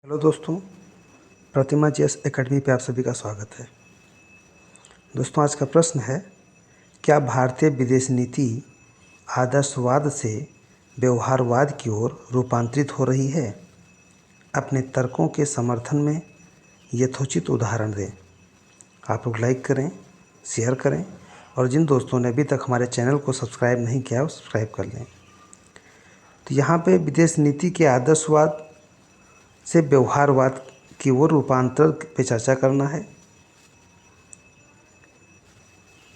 Hello दोस्तों, प्रतिमा chess academy पे आप सभी का स्वागत है। दोस्तों, आज का प्रश्न है, क्या भारतीय विदेश नीति आदर्शवाद से व्यवहारवाद की ओर रूपांतरित हो रही है? अपने तर्कों के समर्थन में यथोचित उदाहरण दें। आप लोग लाइक करें, शेयर करें और जिन दोस्तों ने अभी तक हमारे चैनल को सब्सक्राइब नहीं किया वो सब्सक्राइब कर लें। तो यहाँ पे विदेश नीति के आदर्शवाद से व्यवहारवाद की ओर रूपांतर पे चर्चा करना है।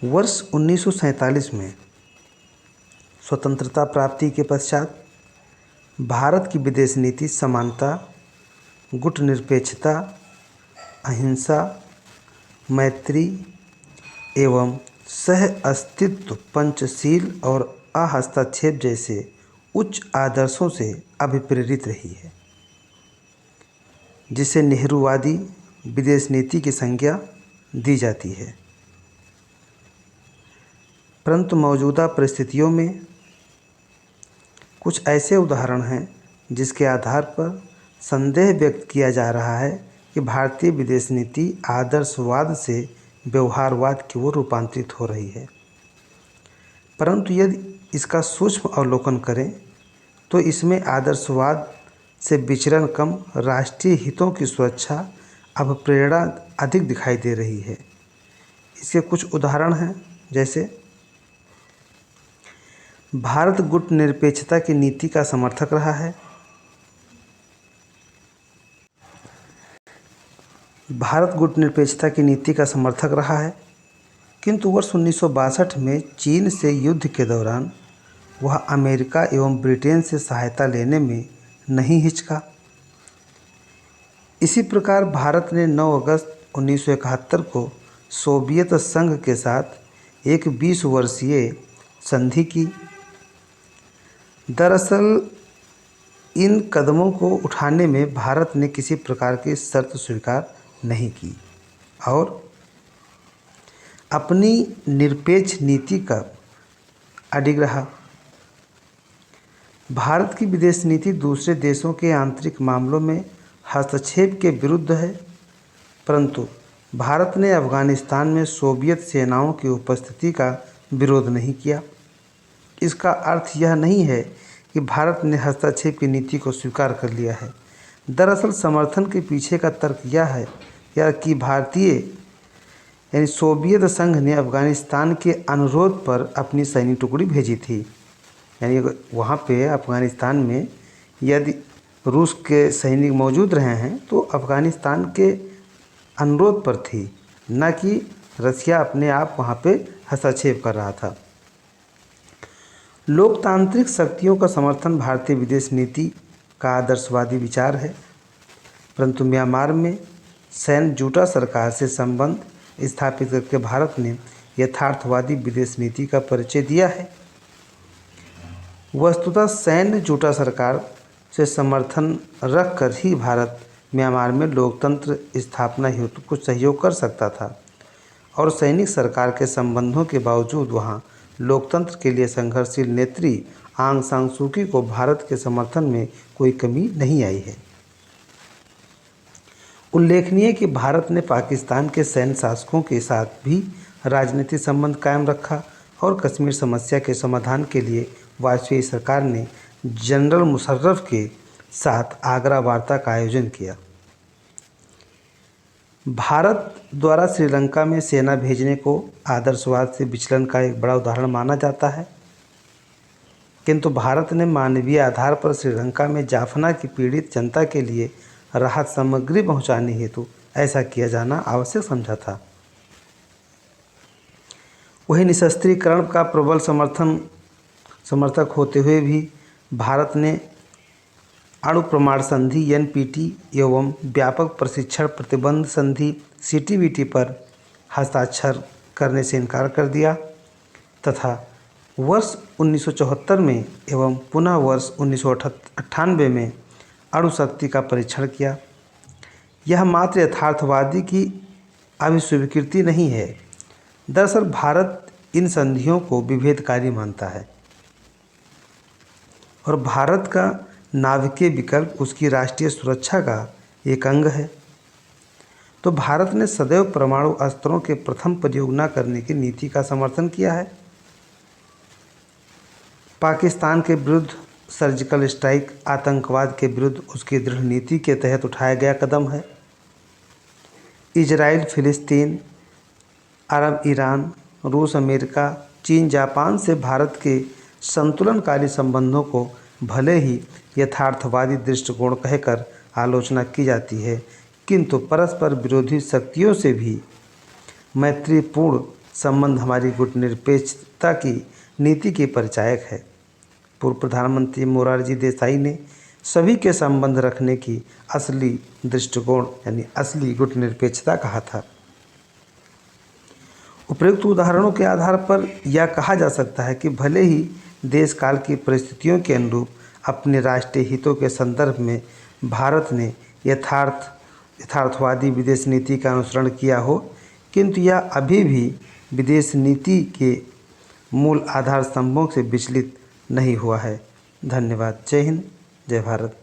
वर्ष 1947 में स्वतंत्रता प्राप्ति के पश्चात भारत की विदेश नीति समानता, गुटनिरपेक्षता, अहिंसा, मैत्री एवं सह अस्तित्व, पंचशील और अहस्तक्षेप जैसे उच्च आदर्शों से अभिप्रेरित रही है, जिसे नेहरूवादी विदेश नीति की संज्ञा दी जाती है। परंतु मौजूदा परिस्थितियों में कुछ ऐसे उदाहरण हैं जिसके आधार पर संदेह व्यक्त किया जा रहा है कि भारतीय विदेश नीति आदर्शवाद से व्यवहारवाद की ओर रूपांतरित हो रही है। परंतु यदि इसका सूक्ष्म अवलोकन करें तो इसमें आदर्शवाद से विचरण कम, राष्ट्रीय हितों की सुरक्षा अब प्रेरणा अधिक दिखाई दे रही है। इसके कुछ उदाहरण हैं, जैसे भारत गुटनिरपेक्षता की नीति का समर्थक रहा है। भारत गुटनिरपेक्षता की नीति का समर्थक रहा है, किंतु वर्ष 1962 में चीन से युद्ध के दौरान वह अमेरिका एवं ब्रिटेन से सहायता लेने में नहीं हिचका। इसी प्रकार भारत ने 9 अगस्त 1971 को सोवियत संघ के साथ एक 20 वर्षीय संधि की। दरअसल इन कदमों को उठाने में भारत ने किसी प्रकार की शर्त स्वीकार नहीं की और अपनी निरपेक्ष नीति का अडिग रहा। भारत की विदेश नीति दूसरे देशों के आंतरिक मामलों में हस्तक्षेप के विरुद्ध है, परंतु भारत ने अफगानिस्तान में सोवियत सेनाओं की उपस्थिति का विरोध नहीं किया। इसका अर्थ यह नहीं है कि भारत ने हस्तक्षेप की नीति को स्वीकार कर लिया है। दरअसल समर्थन के पीछे का तर्क यह कि भारतीय यानी सोवियत संघ ने अफगानिस्तान के अनुरोध पर अपनी सैनिक टुकड़ी भेजी थी। यानी वहाँ पे अफगानिस्तान में यदि रूस के सैनिक मौजूद रहे हैं तो अफगानिस्तान के अनुरोध पर थी, न कि रसिया अपने आप वहाँ पे हस्तक्षेप कर रहा था। लोकतांत्रिक शक्तियों का समर्थन भारतीय विदेश नीति का आदर्शवादी विचार है, परंतु म्यांमार में सैन्य जुटा सरकार से संबंध स्थापित करके भारत ने यथार्थवादी विदेश नीति का परिचय दिया है। वस्तुतः सैन्य जुटा सरकार से समर्थन रखकर ही भारत म्यांमार में लोकतंत्र स्थापना हेतु कुछ सहयोग कर सकता था और सैनिक सरकार के संबंधों के बावजूद वहां लोकतंत्र के लिए संघर्षशील नेत्री आंग सान सू की को भारत के समर्थन में कोई कमी नहीं आई है। उल्लेखनीय कि भारत ने पाकिस्तान के सैन्य शासकों के साथ भी राजनीतिक संबंध कायम रखा और कश्मीर समस्या के समाधान के लिए वाजपेयी सरकार ने जनरल मुशर्रफ के साथ आगरा वार्ता का आयोजन किया। भारत द्वारा श्रीलंका में सेना भेजने को आदर्शवाद से विचलन का एक बड़ा उदाहरण माना जाता है, किंतु भारत ने मानवीय आधार पर श्रीलंका में जाफना की पीड़ित जनता के लिए राहत सामग्री पहुंचाने हेतु ऐसा किया जाना आवश्यक समझा था। वही निशस्त्रीकरण का प्रबल समर्थक होते हुए भी भारत ने अणु प्रमाण संधि NPT एवं व्यापक प्रशिक्षण प्रतिबंध संधि CTBT पर हस्ताक्षर करने से इनकार कर दिया तथा वर्ष 1974 में एवं पुनः वर्ष 1998 में अणु शक्ति का परीक्षण किया। यह मात्र यथार्थवादी की अभिस्वीकृति नहीं है। दरअसल भारत इन संधियों को विभेदकारी मानता है और भारत का नाभिकीय विकल्प उसकी राष्ट्रीय सुरक्षा का एक अंग है। तो भारत ने सदैव परमाणु अस्त्रों के प्रथम प्रयोग न करने की नीति का समर्थन किया है। पाकिस्तान के विरुद्ध सर्जिकल स्ट्राइक आतंकवाद के विरुद्ध उसकी दृढ़ नीति के तहत उठाया गया कदम है। इजराइल, फिलिस्तीन, अरब, ईरान, रूस, अमेरिका, चीन, जापान से भारत के संतुलनकारी संबंधों को भले ही यथार्थवादी दृष्टिकोण कहकर आलोचना की जाती है, किंतु परस्पर विरोधी शक्तियों से भी मैत्रीपूर्ण संबंध हमारी गुटनिरपेक्षता की नीति के परिचायक है। पूर्व प्रधानमंत्री मोरारजी देसाई ने सभी के संबंध रखने की असली दृष्टिकोण यानी असली गुटनिरपेक्षता कहा था। उपयुक्त उदाहरणों के आधार पर यह कहा जा सकता है कि भले ही देश काल की परिस्थितियों के अनुरूप अपने राष्ट्रीय हितों के संदर्भ में भारत ने यथार्थवादी विदेश नीति का अनुसरण किया हो, किंतु यह अभी भी विदेश नीति के मूल आधार स्तंभों से विचलित नहीं हुआ है। धन्यवाद। जय हिंद, जय भारत।